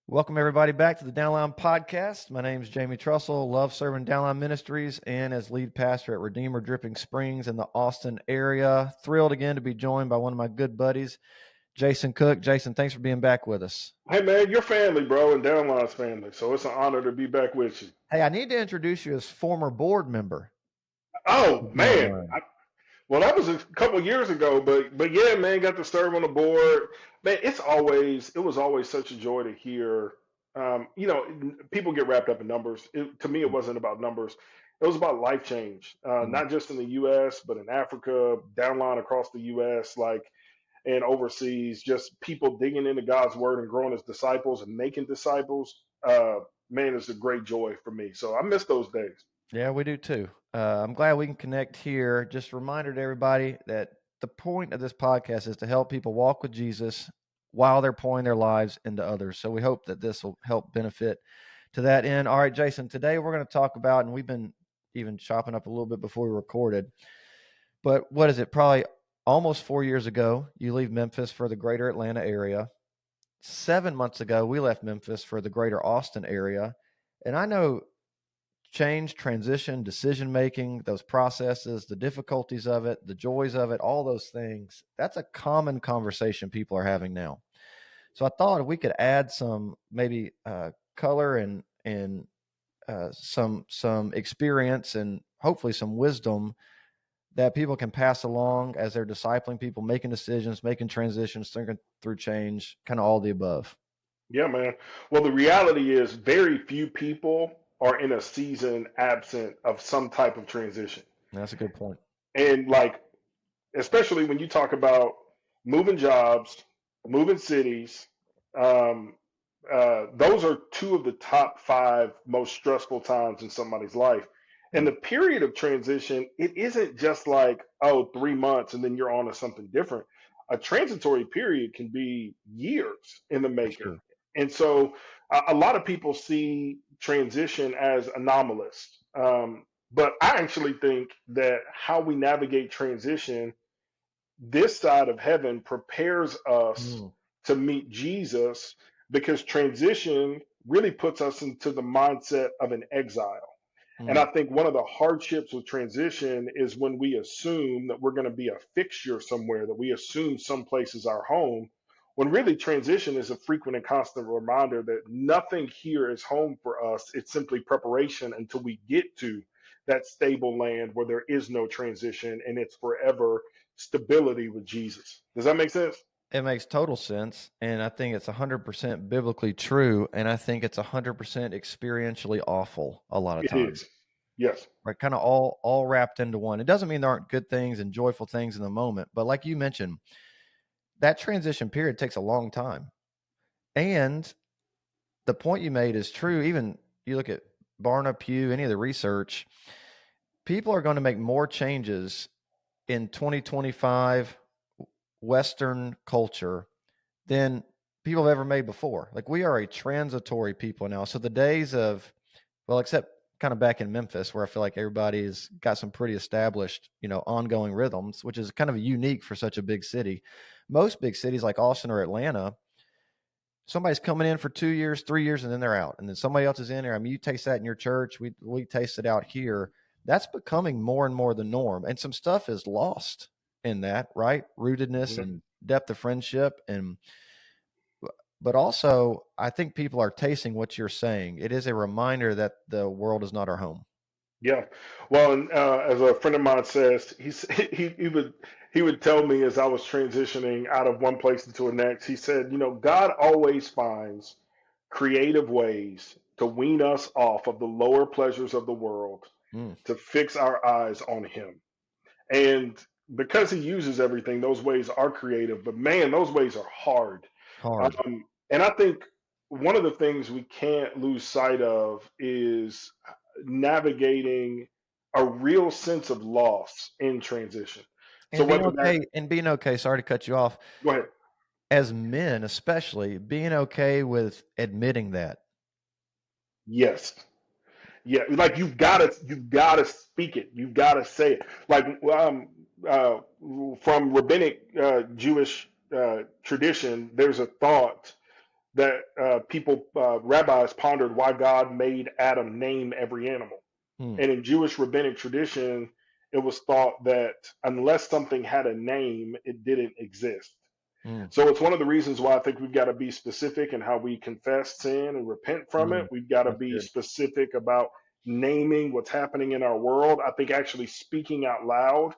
Welcome, everybody, back to the Downline podcast. My name is Jamie Trussell, love serving Downline Ministries, and as lead pastor at Redeemer Dripping Springs in the Austin area. Thrilled again to be joined by one of my good buddies, Jason Cook. Jason, thanks for being back with us. Hey man, your family, bro, and Downline's family. So it's an honor to be back with you. Hey, I need to introduce you as former board member Oh of man, Downline. well that was a couple years ago, but yeah, man, got to serve on the board. Man, it was always such a joy to hear. People get wrapped up in numbers. To me, it wasn't about numbers. It was about life change, Mm. not just in the U.S. but in Africa, downline across the U.S. And overseas, just people digging into God's word and growing as disciples and making disciples. Man, it's a great joy for me. So I miss those days. Yeah, we do too. I'm glad we can connect here. Just a reminder to everybody that the point of this podcast is to help people walk with Jesus while they're pouring their lives into others. So we hope that this will help benefit to that end. All right, Jason, today we're going to talk about, and we've been even chopping up a little bit before we recorded, but what is it? Probably almost 4 years ago, you leave Memphis for the greater Atlanta area. 7 months ago, we left Memphis for the greater Austin area. And I know change, transition, decision making, those processes, the difficulties of it, the joys of it, all those things. That's a common conversation people are having now. So I thought if we could add some maybe color and some experience and hopefully some wisdom that people can pass along as they're discipling people, making decisions, making transitions, thinking through change, kind of all the above. Yeah, man. Well, the reality is very few people are in a season absent of some type of transition. And that's a good point. And especially when you talk about moving jobs, moving cities, um, those are two of the top five most stressful times in somebody's life. And Mm. the period of transition, it isn't just like, oh, 3 months and then you're on to something different. A transitory period can be years in the For making. sure. And so a lot of people see transition as anomalous. But I actually think that how we navigate transition this side of heaven prepares us Mm. to meet Jesus because transition really puts us into the mindset of an exile. And I Mm. think one of the hardships with transition is when we assume that we're going to be a fixture somewhere, that we assume some place is our home, when really transition is a frequent and constant reminder that nothing here is home for us. It's simply preparation until we get to that stable land where there is no transition and it's forever stability with Jesus. Does that make sense? It makes total sense, and I think it's 100% biblically true, and I think it's 100% experientially awful a lot of It times, is. Yes. right? Kind of all wrapped into one. It doesn't mean there aren't good things and joyful things in the moment, but like you mentioned, that transition period takes a long time. And the point you made is true. Even you look at Barna, Pew, any of the research, people are going to make more changes in 2025 Western culture than people have ever made before. Like we are a transitory people now. So the days of, well, except kind of back in Memphis, where I feel like everybody's got some pretty established, ongoing rhythms, which is kind of unique for such a big city. Most big cities like Austin or Atlanta, somebody's coming in for 2 years, 3 years, and then they're out. And then somebody else is in there. I mean, you taste that in your church. We taste it out here. That's becoming more and more the norm. And some stuff is lost in that, right? Rootedness Mhm. and depth of friendship. But also, I think people are tasting what you're saying. It is a reminder that the world is not our home. Yeah. Well, and as a friend of mine says, he would tell me as I was transitioning out of one place into the next. He said, God always finds creative ways to wean us off of the lower pleasures of the world Mm, to fix our eyes on Him. And because He uses everything, those ways are creative. But man, those ways are hard. hard. And I think one of the things we can't lose sight of is navigating a real sense of loss in transition. So And being whether that, okay, sorry to cut you off. go ahead. As men, especially, being okay with admitting that. Yes. Yeah. Like you've gotta speak it. You've gotta say it. Like uh, from rabbinic Jewish tradition, there's a thought that rabbis pondered why God made Adam name every animal. Mm, And in Jewish rabbinic tradition, it was thought that unless something had a name, it didn't exist. mm, So it's one of the reasons why I think we've got to be specific in how we confess sin and repent from it. mm. We've got to That's be good. specific about naming what's happening in our world. I think actually speaking out loud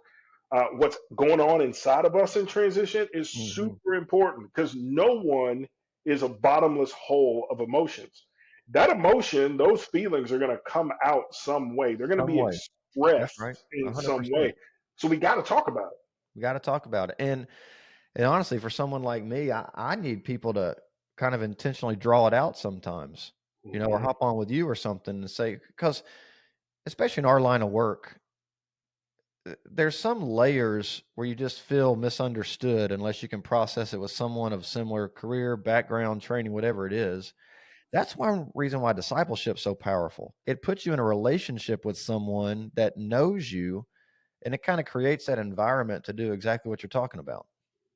what's going on inside of us in transition is Hmm. super important because no one is a bottomless hole of emotions. That emotion, those feelings are going to come out some way. They're going to Some be way. That's right. expressed in some 100%. way. So we got to talk about it. We got to talk about it. And honestly, for someone like me, I need people to kind of intentionally draw it out sometimes, or Mhm. hop on with you or something and say, because especially in our line of work, there's some layers where you just feel misunderstood unless you can process it with someone of similar career, background, training, whatever it is. That's one reason why discipleship's so powerful. It puts you in a relationship with someone that knows you, and it kind of creates that environment to do exactly what you're talking about.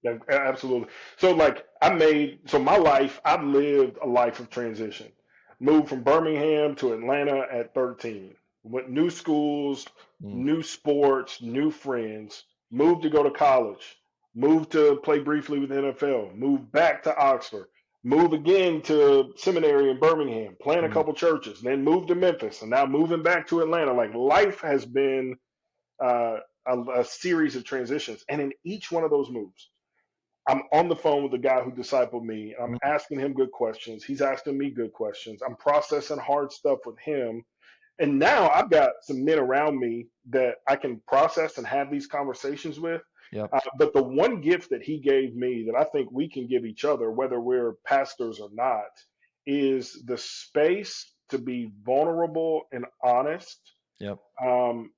Yeah, absolutely. So my life, I've lived a life of transition. Moved from Birmingham to Atlanta at 13. Went new schools, Mm, new sports, new friends. Moved to go to college. Moved to play briefly with the NFL. Moved back to Oxford. Moved again to seminary in Birmingham, plant a mm, couple churches, then moved to Memphis, and now moving back to Atlanta. Like life has been uh, a series of transitions, and in each one of those moves, I'm on the phone with the guy who discipled me. I'm mm. asking him good questions. He's asking me good questions. I'm processing hard stuff with him. And now I've got some men around me that I can process and have these conversations with. Yep. But the one gift that he gave me that I think we can give each other, whether we're pastors or not, is the space to be vulnerable and honest, Yep. um,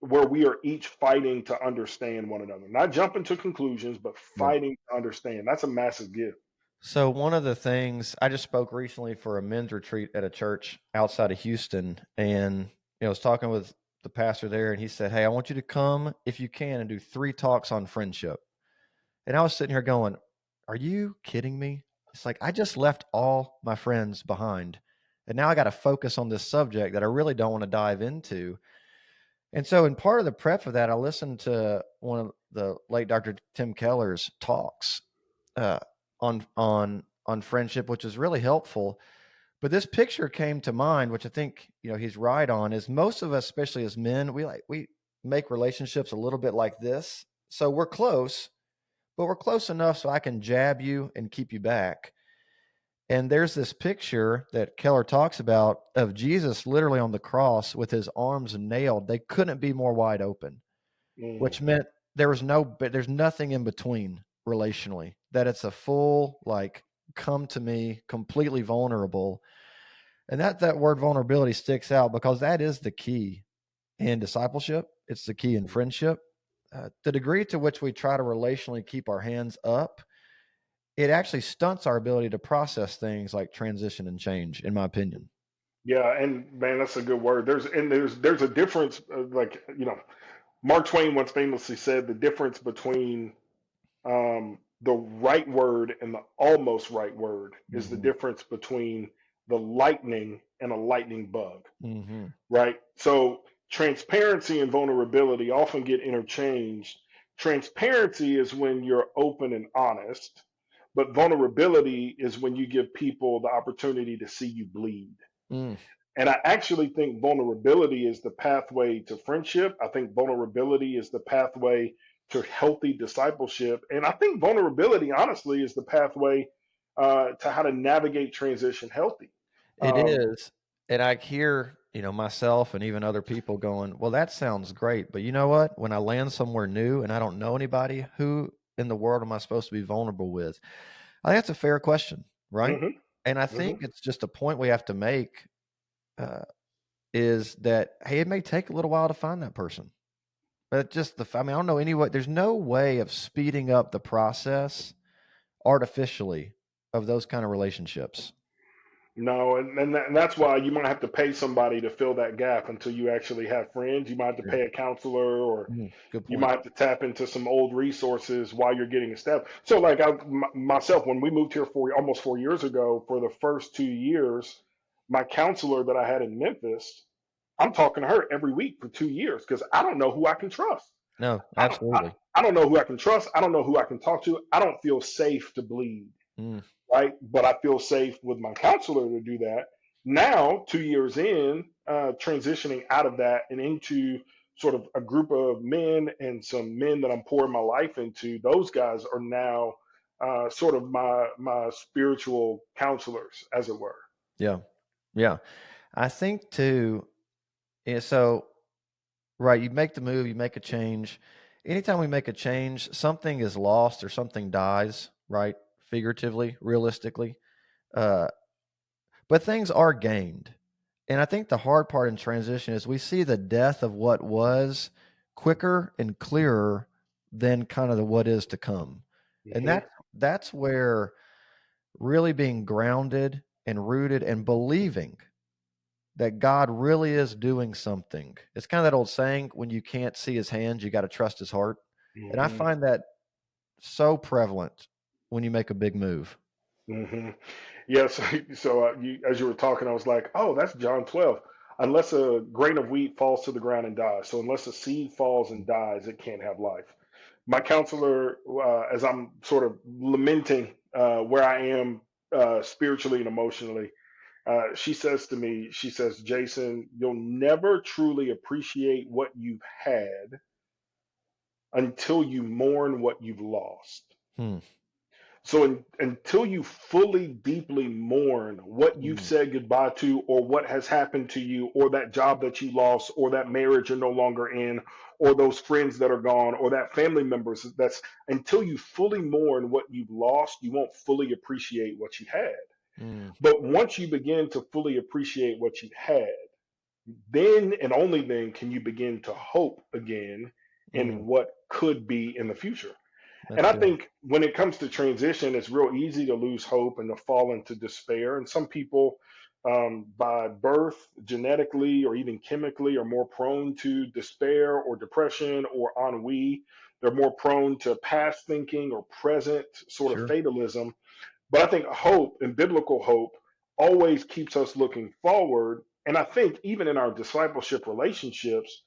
where we are each fighting to understand one another, not jumping to conclusions, but Yep. fighting to understand. That's a massive gift. So one of the things I just spoke recently for a men's retreat at a church outside of Houston, and I was talking with the pastor there, and he said, "Hey, I want you to come if you can and do 3 talks on friendship." And I was sitting here going, "Are you kidding me?" It's like I just left all my friends behind, and now I got to focus on this subject that I really don't want to dive into. And so, in part of the prep for that, I listened to one of the late Dr. Tim Keller's talks uh, on friendship, which is really helpful. But this picture came to mind, which I think he's right on. Is most of us, especially as men, we make relationships a little bit like this. So we're close, but we're close enough so I can jab you and keep you back. And there's this picture that Keller talks about of Jesus literally on the cross with his arms nailed. They couldn't be more wide open, Mm, which meant there's nothing in between relationally, that it's a full, like, come to me, completely vulnerable. And that word vulnerability sticks out because that is the key in discipleship. It's the key in friendship. The degree to which we try to relationally keep our hands up, it actually stunts our ability to process things like transition and change, in my opinion. yeah, and man, that's a good word. There's a difference. Mark Twain once famously said the difference between the right word and the almost right word is the Hmm. difference between the lightning and a lightning bug. Hmm. Right? So transparency and vulnerability often get interchanged. Transparency is when you're open and honest, but vulnerability is when you give people the opportunity to see you bleed. Mm. And I actually think vulnerability is the pathway to friendship. I think vulnerability is the pathway to healthy discipleship. And I think vulnerability, honestly, is the pathway to how to navigate transition healthy. It Um, is. And I hear, myself and even other people going, well, that sounds great. But you know what? When I land somewhere new and I don't know anybody, who in the world am I supposed to be vulnerable with? I think that's a fair question, right? mhm, And I mhm. think it's just a point we have to make, uh, is that, hey, it may take a little while to find that person. But just I mean, I don't know any way, there's no way of speeding up the process artificially of those kind of relationships. No, and that's why you might have to pay somebody to fill that gap until you actually have friends. You might have to Yeah. pay a counselor, or Good you point. might have to tap into some old resources while you're getting established. So, like myself, when we moved here almost 4 years ago, for the first 2 years, my counselor that I had in Memphis, I'm talking to her every week for 2 years because I don't know who I can trust. No, I don't, I, absolutely. I don't know who I can trust. I don't know who I can talk to. I don't feel safe to bleed, Mm, right? But I feel safe with my counselor to do that. Now, 2 years in, transitioning out of that and into sort of a group of men and some men that I'm pouring my life into, those guys are now sort of my spiritual counselors, as it were. yeah. Yeah. I think too, so right, you make the move, you make a change. Anytime we make a change, something is lost or something dies, right? Figuratively, realistically. Uh, but things are gained. And I think the hard part in transition is we see the death of what was quicker and clearer than kind of the what is to come. And Hmm. that's where really being grounded and rooted and believing that God really is doing something. It's kind of that old saying, when you can't see his hands, you got to trust his heart. And I Hmm. find that so prevalent when you make a big move. Hmm. Yes. So as you were talking, I was like, oh, that's John 12. Unless a grain of wheat falls to the ground and dies. So unless a seed falls and dies, it can't have life. My counselor, as I'm sort of lamenting where I am spiritually and emotionally, she says to me, she says, Jason, you'll never truly appreciate what you've had until you mourn what you've lost. Hmm. So until you fully, deeply mourn what you've Mm. said goodbye to, or what has happened to you, or that job that you lost, or that marriage you're no longer in, or those friends that are gone, or that family members, that's until you fully mourn what you've lost, you won't fully appreciate what you had. Mm. But once you begin to fully appreciate what you had, then and only then can you begin to hope again Mm. in what could be in the future. And That's I good. think when it comes to transition, it's real easy to lose hope and to fall into despair. And some people, by birth, genetically, or even chemically, are more prone to despair or depression or ennui. They're more prone to past thinking or present sort of Sure. fatalism. But I think hope and biblical hope always keeps us looking forward. And I think even in our discipleship relationships,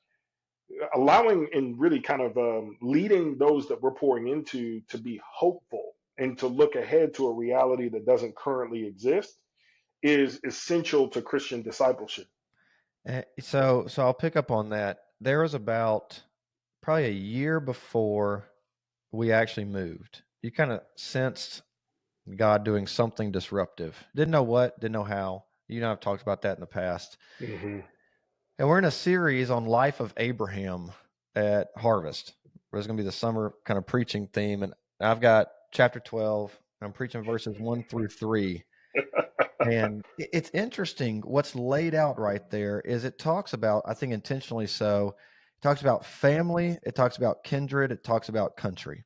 allowing and really kind of leading those that we're pouring into to be hopeful and to look ahead to a reality that doesn't currently exist is essential to Christian discipleship. So I'll pick up on that. There was about probably a year before we actually moved. You kind of sensed God doing something disruptive. Didn't know what, didn't know how. You know, I've talked about that in the past. Hmm. And we're in a series on life of Abraham at Harvest. It's going to be the summer kind of preaching theme. And I've got chapter 12. I'm preaching verses 1 through 3. And it's interesting what's laid out right there is it talks about, I think intentionally so, it talks about family, it talks about kindred, it talks about country.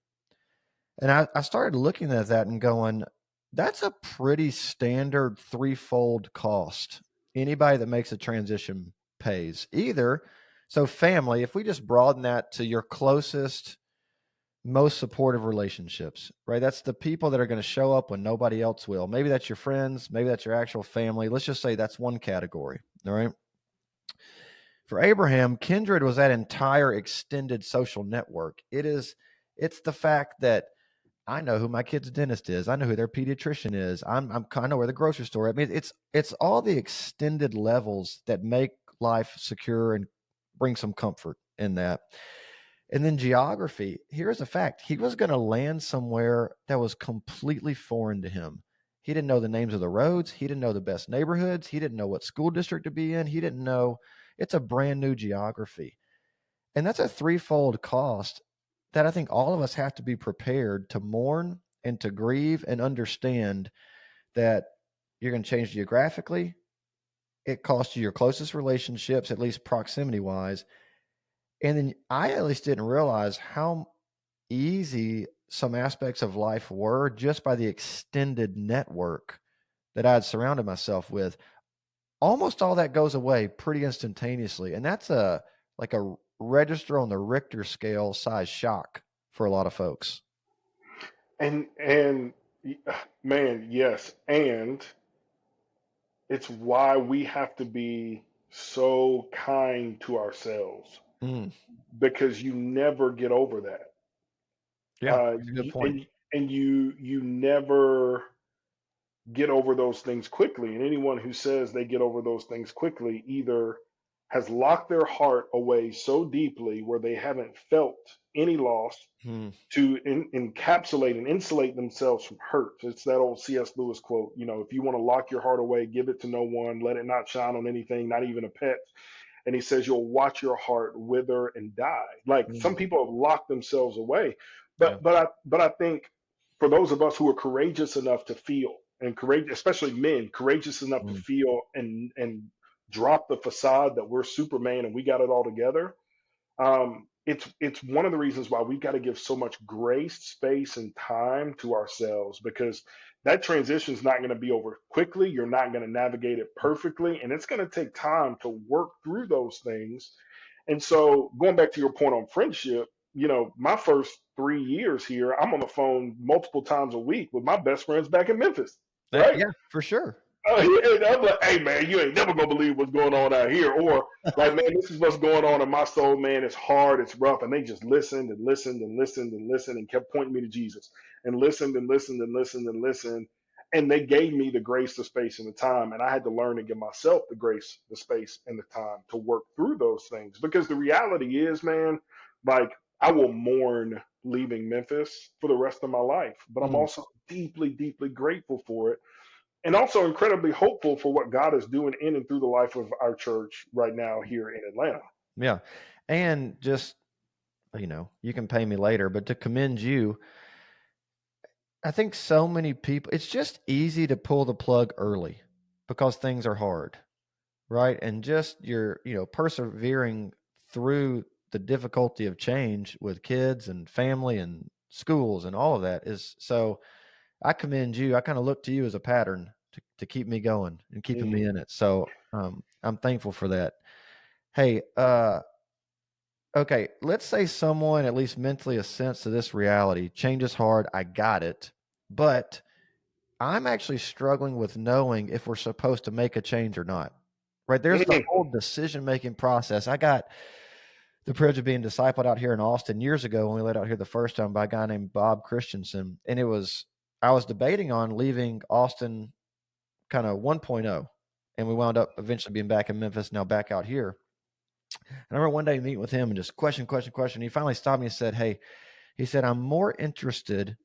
And I started looking at that and going, that's a pretty standard threefold cost. Anybody that makes a transition pays. Either, so family, if we just broaden that to your closest, most supportive relationships, right? That's the people that are going to show up when nobody else will. Maybe that's your friends, maybe that's your actual family. Let's just say that's one category. All right. For Abraham, kindred was that entire extended social network. It's the fact that I know who my kid's dentist is. I know who their pediatrician is. I know where the grocery store. I mean, it's all the extended levels that make life secure and bring some comfort in that. And then geography. Here's a fact: he was going to land somewhere that was completely foreign to him. He didn't know the names of the roads. He didn't know the best neighborhoods. He didn't know what school district to be in. He didn't know. It's a brand new geography, and that's a threefold cost that I think all of us have to be prepared to mourn and to grieve and understand that you're going to change geographically. It costs you your closest relationships, at least proximity wise. And then I at least didn't realize how easy some aspects of life were just by the extended network that I had surrounded myself with, almost all that goes away pretty instantaneously. And that's like a register on the Richter scale size shock for a lot of folks. And man, yes, and it's why we have to be so kind to ourselves Mm, because you never get over that. yeah, that's a good point. And you never get over those things quickly. And anyone who says they get over those things quickly either has locked their heart away so deeply where they haven't felt any loss Mm, to encapsulate and insulate themselves from hurt. It's that old C.S. Lewis quote, if you want to lock your heart away, give it to no one, let it not shine on anything, not even a pet. And he says you'll watch your heart wither and die. Like some mm, people have locked themselves away, yeah. but I think for those of us who are courageous enough to feel, and courageous, especially men, courageous enough to Mm, feel and drop the facade that we're Superman and we got it all together. It's one of the reasons why we've got to give so much grace, space, and time to ourselves because that transition is not going to be over quickly. You're not going to navigate it perfectly, and it's going to take time to work through those things. And so, going back to your point on friendship, my first 3 years here, I'm on the phone multiple times a week with my best friends back in Memphis, right? Yeah, for sure. And I'm like, hey man, you ain't never gonna believe what's going on out here. Or like, man, this is what's going on in my soul, man. It's hard, it's rough. And they just listened and listened and listened and listened and kept pointing me to Jesus and listened and listened and listened and listened. And they gave me the grace, the space, and the time. And I had to learn to give myself the grace, the space, and the time to work through those things. Because the reality is, man, like I will mourn leaving Memphis for the rest of my life. But I'm Mm, also deeply, deeply grateful for it and also incredibly hopeful for what God is doing in and through the life of our church right now here in Atlanta. yeah. And just, you can pay me later, but to commend you, I think so many people, it's just easy to pull the plug early because things are hard, right? And just you're, persevering through the difficulty of change with kids and family and schools and all of that is so. I commend you. I kind of look to you as a pattern to keep me going and keeping me Mhm. in it. So I'm thankful for that. Hey, okay, let's say someone at least mentally assents to this reality. Change is hard. I got it. But I'm actually struggling with knowing if we're supposed to make a change or not. Right? There's the Mhm. whole decision making process. I got the privilege of being discipled out here in Austin years ago when we led out here the first time by a guy named Bob Christensen. And I was debating on leaving Austin kind of 1.0. And we wound up eventually being back in Memphis, now back out here. And I remember one day meeting with him and just question, question, question. He finally stopped me and said, hey, he said, I'm more interested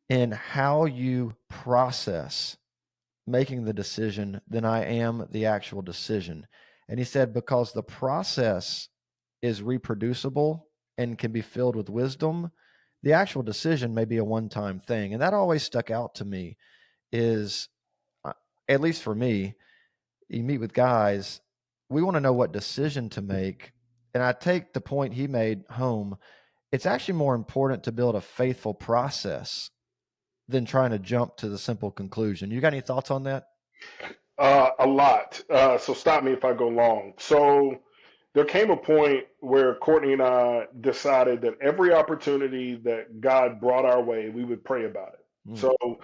in how you process making the decision than I am the actual decision. And he said, because the process is reproducible and can be filled with wisdom, the actual decision may be a one time thing. And that always stuck out to me is, uh, at least for me, you meet with guys, we want to know what decision to make. And I take the point he made home. It's actually more important to build a faithful process than trying to jump to the simple conclusion. You got any thoughts on that? A lot. So stop me if I go long. So there came a point where Courtney and I decided that every opportunity that God brought our way, we would pray about it. Mm, So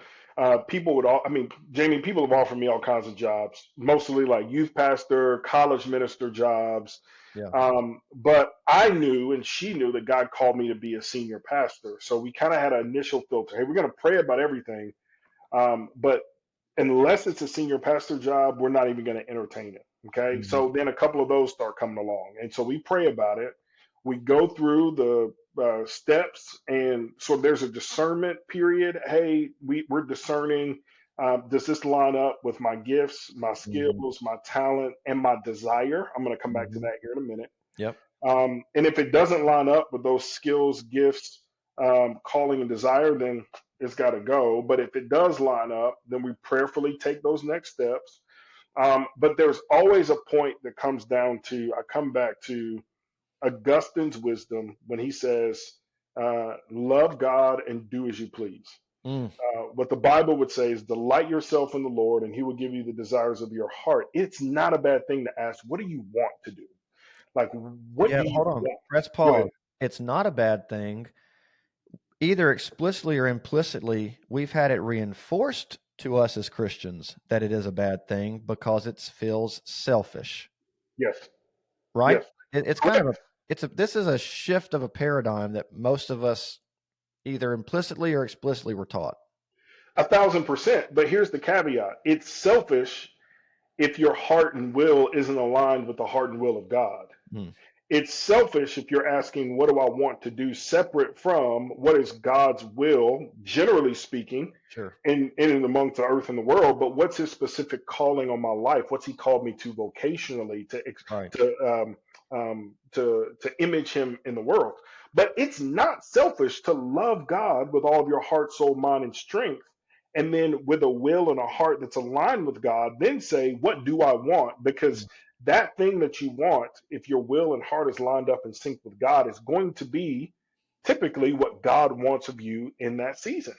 people would all, I mean, Jamie, people have offered me all kinds of jobs, mostly like youth pastor, college minister jobs. yeah. But I knew and she knew that God called me to be a senior pastor. So we kind of had an initial filter. Hey, we're going to pray about everything. But unless it's a senior pastor job, we're not even going to entertain it. Okay. Mhm, So then a couple of those start coming along. And so we pray about it. We go through the steps, and so there's a discernment period. Hey, we're discerning. Does this line up with my gifts, my mhm, skills, my talent, and my desire? I'm going to come back to mhm. that here in a minute. Yep. And if it doesn't line up with those skills, gifts, calling, and desire, then it's got to go. But if it does line up, then we prayerfully take those next steps. But there's always a point that comes down to, I come back to Augustine's wisdom when he says, love God and do as you please. Mm, What the Bible would say is delight yourself in the Lord and he will give you the desires of your heart. It's not a bad thing to ask, what do you want to do? Like, what yeah, do you hold on. want? Press Go ahead. pause. It's not a bad thing. Either explicitly or implicitly, we've had it reinforced to us as Christians that it is a bad thing because it feels selfish, Yes. right? Yes. It's kind of Correct. this is a shift of a paradigm that most of us either implicitly or explicitly were taught. 1,000%. But here's the caveat: it's selfish if your heart and will isn't aligned with the heart and will of God. Hmm, It's selfish if you're asking, what do I want to do, separate from what is God's will, generally speaking, sure. in and amongst the earth and the world, but what's his specific calling on my life? What's he called me to vocationally Right. to image him in the world? But it's not selfish to love God with all of your heart, soul, mind, and strength. And then with a will and a heart that's aligned with God, then say, what do I want? Mm, Because that thing that you want, if your will and heart is lined up in sync with God, is going to be typically what God wants of you in that season.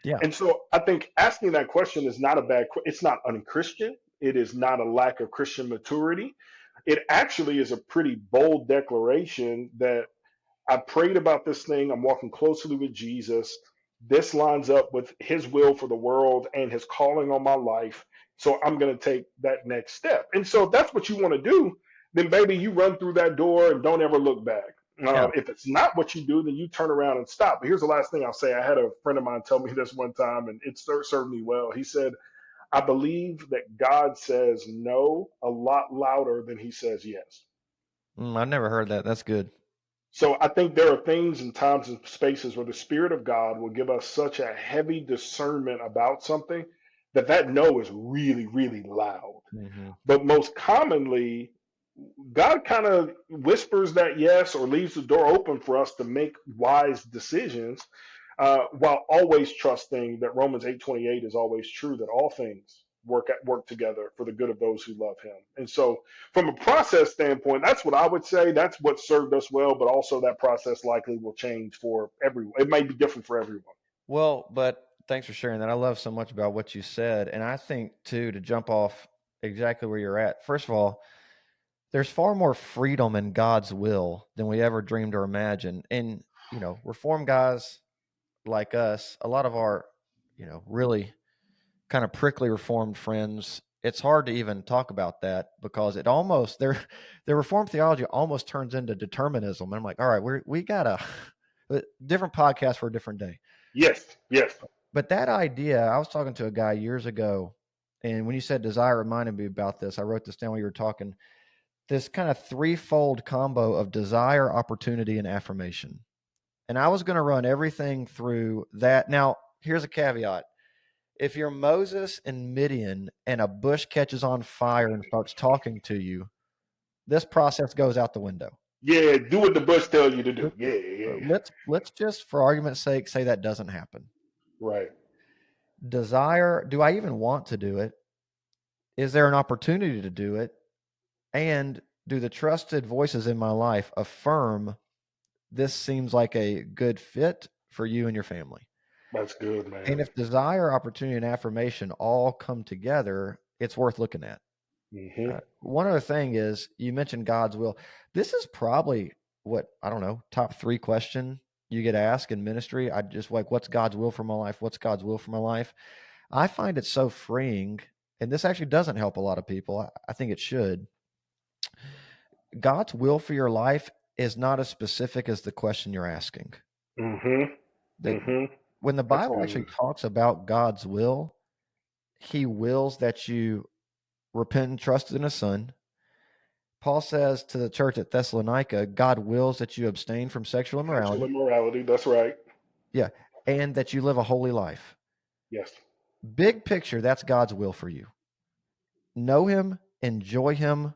yeah. And so I think asking that question is not a bad, it's not unchristian. It is not a lack of Christian maturity. It actually is a pretty bold declaration that I prayed about this thing. I'm walking closely with Jesus. This lines up with his will for the world and his calling on my life. So I'm going to take that next step. And so if that's what you want to do, then baby, you run through that door and don't ever look back. Yeah. If it's not what you do, then you turn around and stop. But here's the last thing I'll say. I had a friend of mine tell me this one time, and it served me well. He said, I believe that God says no a lot louder than he says yes. I've never heard that. That's good. So I think there are things and times and spaces where the Spirit of God will give us such a heavy discernment about something that that no is really, really loud. Hmm. But most commonly, God kind of whispers that yes or leaves the door open for us to make wise decisions, while always trusting that Romans 8:28 is always true, that all things work together for the good of those who love him. And so from a process standpoint, that's what I would say. That's what served us well, but also that process likely will change for everyone. It may be different for everyone. Well, but thanks for sharing that. I love so much about what you said. And I think, too, to jump off exactly where you're at, first of all, there's far more freedom in God's will than we ever dreamed or imagined. And, Reformed guys like us, a lot of our, really kind of prickly Reformed friends, it's hard to even talk about that because it almost, their Reformed theology almost turns into determinism. And I'm like, all right, we got a different podcast for a different day. Yes, yes. But that idea, I was talking to a guy years ago, and when you said desire, it reminded me about this. I wrote this down while you were talking. This kind of threefold combo of desire, opportunity, and affirmation. And I was going to run everything through that. Now, here's a caveat. If you're Moses in Midian and a bush catches on fire and starts talking to you, this process goes out the window. Yeah, do what the bush tell you to do. Yeah, yeah, yeah. Let's just, for argument's sake, say that doesn't happen. Right. Desire, do I even want to do it? Is there an opportunity to do it? And do the trusted voices in my life affirm this seems like a good fit for you and your family? That's good, And man. if desire, opportunity, and affirmation all come together, it's worth looking at. Hmm. One other thing is you mentioned God's will. This is probably what, I don't know, top 3 question you get asked in ministry. I just like, what's God's will for my life? What's God's will for my life? I find it so freeing. And this actually doesn't help a lot of people. I think it should. God's will for your life is not as specific as the question you're asking. Hmm. That Hmm. when the That's Bible actually good. talks about God's will, he wills that you repent and trust in his son. Paul says to the church at Thessalonica, God wills that you abstain from sexual Sexual immorality. immorality. That's right. Yeah. And that you live a holy life. Yes. Big picture, that's God's will for you. Know him, enjoy him,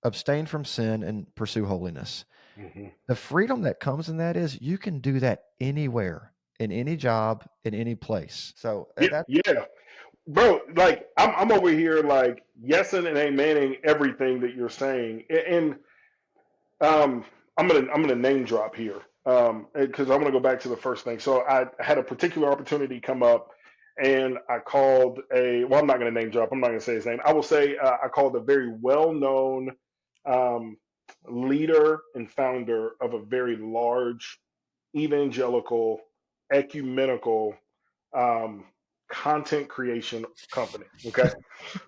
abstain from sin, and pursue holiness. Hmm. The freedom that comes in that is you can do that anywhere, in any job, in any place. So Yeah, that yeah, bro. Like I'm over here like yesing and amening everything that you're saying, and I'm gonna name drop here. because I want to go back to the first thing. So I had a particular opportunity come up, and I called a. Well, I'm not going to name drop. I'm not going to say his name. I will say I called a very well-known um, leader and founder of a very large evangelical, ecumenical um, content creation company. Okay,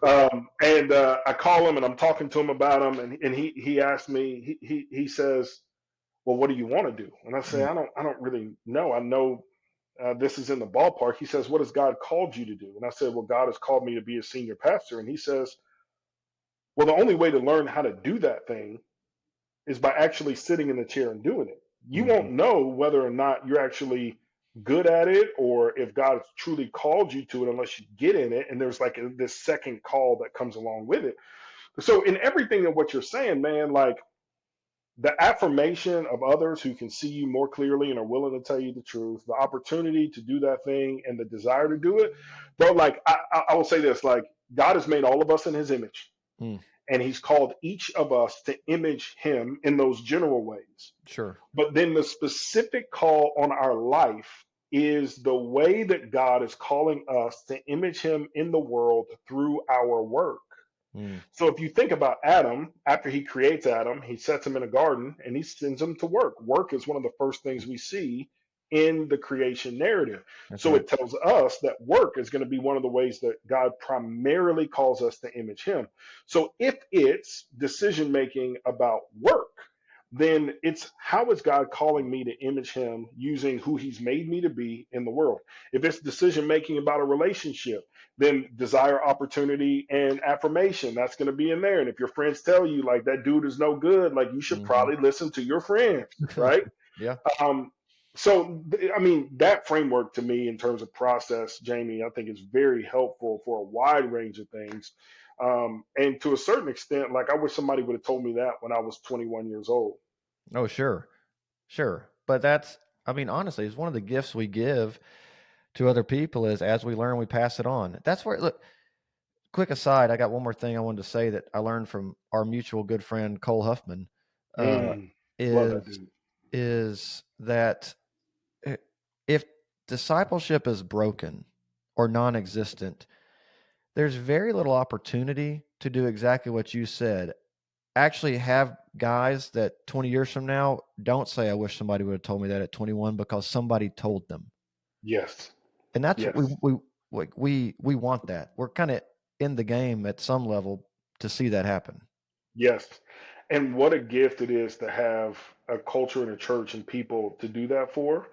and I call him and I'm talking to him about him, and he asked me. He says, well, what do you want to do? And I say, Mm. I don't really know. I know this is in the ballpark. He says, what has God called you to do? And I said, well, God has called me to be a senior pastor. And he says, well, the only way to learn how to do that thing is by actually sitting in the chair and doing it. You Mhm. won't know whether or not you're actually good at it or if God has truly called you to it unless you get in it. And there's like this second call that comes along with it. So in everything of what you're saying, man, like the affirmation of others who can see you more clearly and are willing to tell you the truth, the opportunity to do that thing and the desire to do it, bro. Like I will say this: like God has made all of us in His image, Mm. and He's called each of us to image Him in those general ways. Sure. But then the specific call on our life is the way that God is calling us to image Him in the world through our work. Mm. So if you think about Adam, after he creates Adam, he sets him in a garden and he sends him to work. Work is one of the first things we see in the creation narrative. That's So right. it tells us that work is going to be one of the ways that God primarily calls us to image him. So if it's decision making about work, then it's how is God calling me to image him using who he's made me to be in the world? If it's decision making about a relationship, then desire, opportunity, and affirmation. That's going to be in there. And if your friends tell you like that dude is no good, like you should Mhm. probably listen to your friends, right? Yeah. Um, so I mean that framework to me in terms of process, Jamie, I think is very helpful for a wide range of things. And to a certain extent, like I wish somebody would have told me that when I was 21 years old. Oh, sure. Sure. But that's, I mean, honestly, it's one of the gifts we give to other people is as we learn, we pass it on. That's where, look, quick aside, I got one more thing I wanted to say that I learned from our mutual good friend, Cole Huffman, uh, Mm, love is, that dude. is that i- if discipleship is broken or non-existent, there's very little opportunity to do exactly what you said. Actually have guys that 20 years from now don't say, I wish somebody would have told me that at 21 because somebody told them. Yes, And that's what yes, we want that. We're kind of in the game at some level to see that happen. yes. And what a gift it is to have a culture and a church and people to do that for.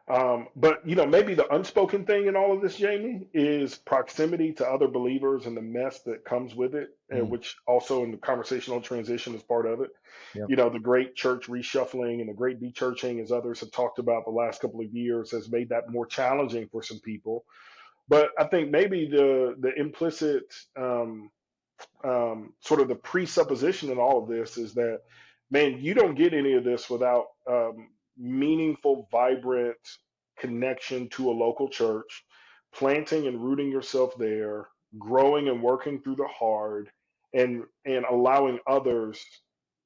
But maybe the unspoken thing in all of this, Jamie, is proximity to other believers and the mess that comes with it, Mm, which also in the conversational transition is part of it. yep. The great church reshuffling and the great dechurching, as others have talked about the last couple of years, has made that more challenging for some people. But I think maybe the implicit sort of the presupposition in all of this is that, man, you don't get any of this without meaningful, vibrant connection to a local church, planting and rooting yourself there, growing and working through the hard, and allowing others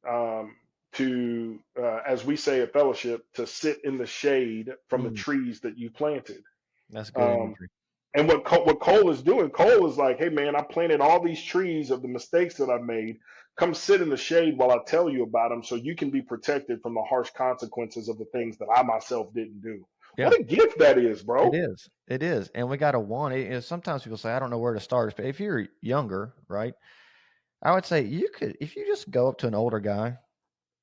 um, to, as we say at fellowship, to sit in the shade from the Mm, trees that you planted. that's good Um, imagery. and what Cole is doing, Cole is like, hey man, I planted all these trees of the mistakes that I've made. Come sit in the shade while I tell you about them, so you can be protected from the harsh consequences of the things that I myself didn't do. Yeah, What a gift that is, it bro. is. It is. And we got to want it. Sometimes people say, I don't know where to start. But if you're younger, right, I would say you could, if you just go up to an older guy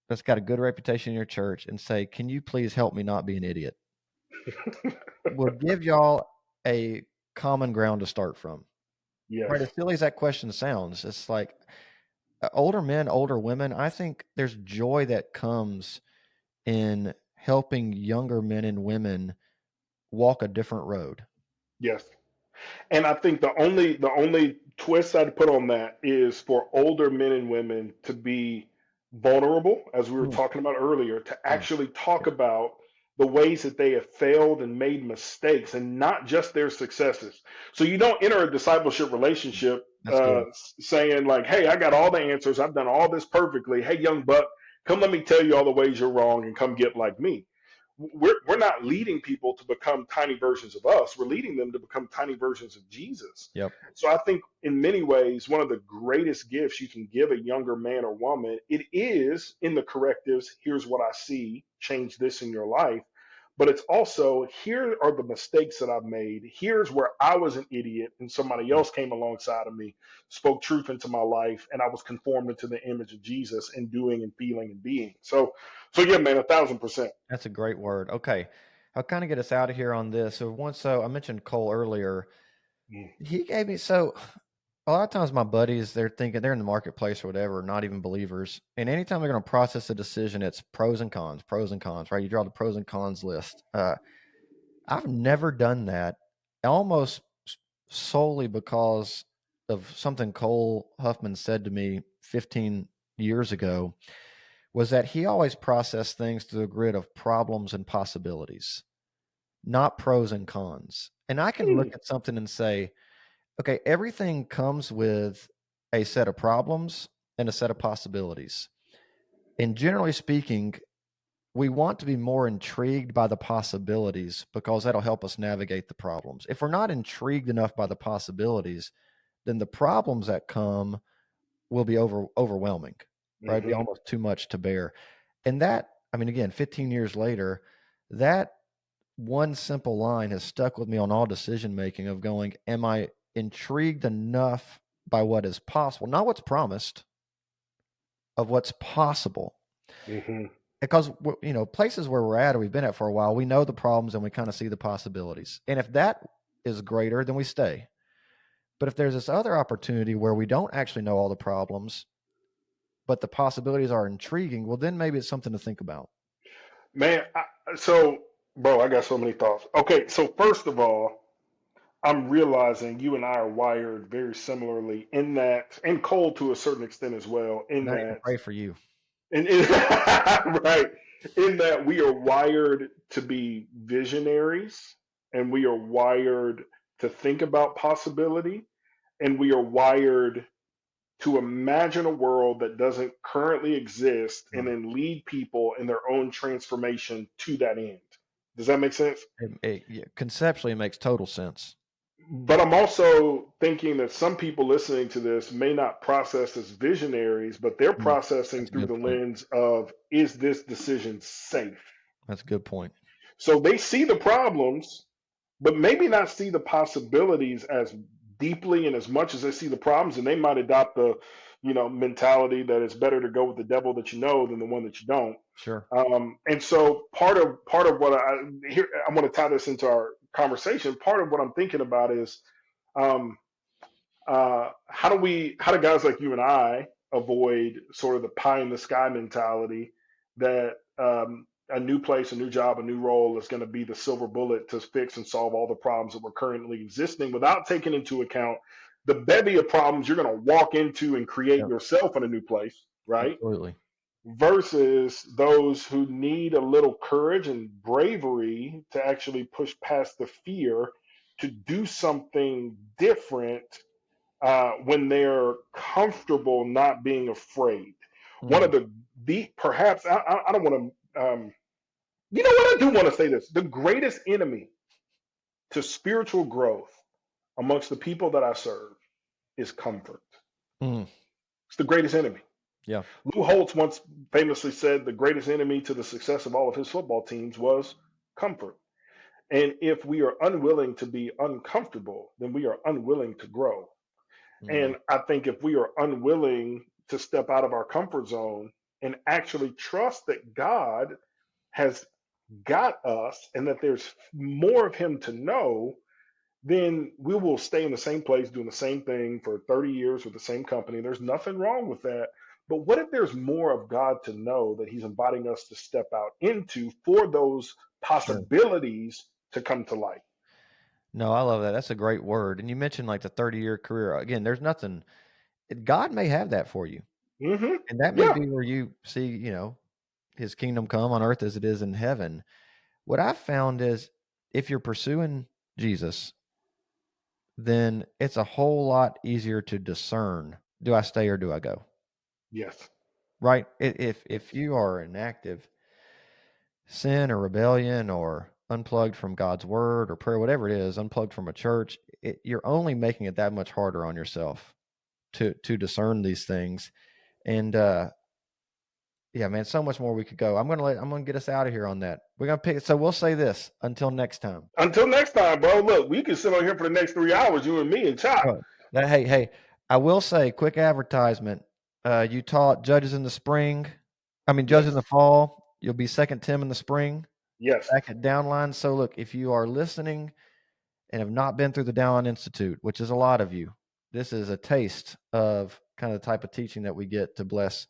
that's got a good reputation in your church and say, can you please help me not be an idiot? We'll give y'all a common ground to start from. Yes, Right, as silly as that question sounds, it's like, older men, older women, I think there's joy that comes in helping younger men and women walk a different road. yes. And I think the only twist I'd put on that is for older men and women to be vulnerable, as we were Mm, talking about earlier, to mm, actually talk yeah, about the ways that they have failed and made mistakes, and not just their successes. So you don't enter a discipleship relationship that's good. saying like, "Hey, I got all the answers. I've done all this perfectly. Hey, young buck, come let me tell you all the ways you're wrong, and come get like me." we're not leading people to become tiny versions of us. We're leading them to become tiny versions of Jesus. Yep. So I think in many ways, one of the greatest gifts you can give a younger man or woman, it is in the correctives. Here's what I see. Change this in your life. But it's also, here are the mistakes that I've made. Here's where I was an idiot and somebody else came alongside of me, spoke truth into my life, and I was conformed into the image of Jesus in doing and feeling and being. So yeah, man, 1,000%. That's a great word. Okay. I'll kind of get us out of here on this. So I mentioned Cole earlier. Mm. He gave me, so a lot of times my buddies, they're thinking they're in the marketplace or whatever, not even believers. And anytime they're going to process a decision, it's pros and cons, right? You draw the pros and cons list. I've never done that, almost solely because of something Cole Huffman said to me 15 years ago, was that he always processed things through a grid of problems and possibilities, not pros and cons. And I can look Mm. at something and say, okay, everything comes with a set of problems and a set of possibilities. And generally speaking, we want to be more intrigued by the possibilities because that'll help us navigate the problems. If we're not intrigued enough by the possibilities, then the problems that come will be overwhelming, right? Be Hmm. almost too much to bear. And that, I mean, again, 15 years later, that one simple line has stuck with me on all decision making of going, am I intrigued enough by what is possible, not what's promised, of what's possible? Hmm. Because, places where we're at or we've been at for a while, we know the problems and we kind of see the possibilities. And if that is greater, then we stay. But if there's this other opportunity where we don't actually know all the problems, but the possibilities are intriguing, well, then maybe it's something to think about. Man, so bro, I got so many thoughts. Okay, so first of all, I'm realizing you and I are wired very similarly in that, and Cole to a certain extent as well, in Now you can that, pray for you. right, in that we are wired to be visionaries and we are wired to think about possibility and we are wired to imagine a world that doesn't currently exist and Mm. then lead people in their own transformation to that end. Does that make sense? Yeah, conceptually, it makes total sense. But I'm also thinking that some people listening to this may not process as visionaries, but they're Mm. processing That's a through good the point. lens of, is this decision safe? That's a good point. So they see the problems, but maybe not see the possibilities as deeply and as much as they see the problems, and they might adopt the, mentality that it's better to go with the devil that you know than the one that you don't. Sure. And so part of what I want to tie this into our conversation. Part of what I'm thinking about is, um, how do guys like you and I avoid sort of the pie in the sky mentality that a new place, a new job, a new role is going to be the silver bullet to fix and solve all the problems that were currently existing without taking into account the bevy of problems you're going to walk into and create Yep. yourself in a new place, right? Absolutely. Versus those who need a little courage and bravery to actually push past the fear to do something different when they're comfortable not being afraid. One Mm. of the perhaps I don't want to you know what, I do want to say this: the greatest enemy to spiritual growth amongst the people that I serve is comfort. Mm. It's the greatest enemy. Yeah. Lou Holtz once famously said the greatest enemy to the success of all of his football teams was comfort. And if we are unwilling to be uncomfortable, then we are unwilling to grow. Mm. And I think if we are unwilling to step out of our comfort zone and actually trust that God has got us and that there's more of Him to know, then we will stay in the same place doing the same thing for 30 years with the same company. There's nothing wrong with that. But what if there's more of God to know that He's inviting us to step out into for those Sure. possibilities to come to light? No, I love that. That's a great word. And you mentioned like the 30-year career. Again, there's nothing, God may have that for you. Hmm. And that may Yeah. be where you see, his kingdom come on earth as it is in heaven. What I've found is if you're pursuing Jesus, then it's a whole lot easier to discern, do I stay or do I go? Yes. Right? If Yes. if you are inactive, sin or rebellion or unplugged from God's word or prayer, whatever it is, unplugged from a church, you're only making it that much harder on yourself to discern these things. And yeah, man, so much more we could go. I'm gonna get us out of here on that. We're gonna pick it. So we'll say this until next time. Until next time, bro. Look, we can sit on here for the next 3 hours, you and me, and chat. Oh, hey, I will say, quick advertisement. You taught Judges in the spring. I mean, Judges in Yes. the fall. You'll be second Tim in the spring Yes. back at Downline. So look, if you are listening and have not been through the Downline Institute, which is a lot of you, this is a taste of kind of the type of teaching that we get to bless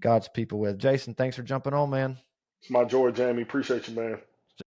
God's people with. Jason, thanks for jumping on, man. It's my joy, Jamie. Appreciate you, man.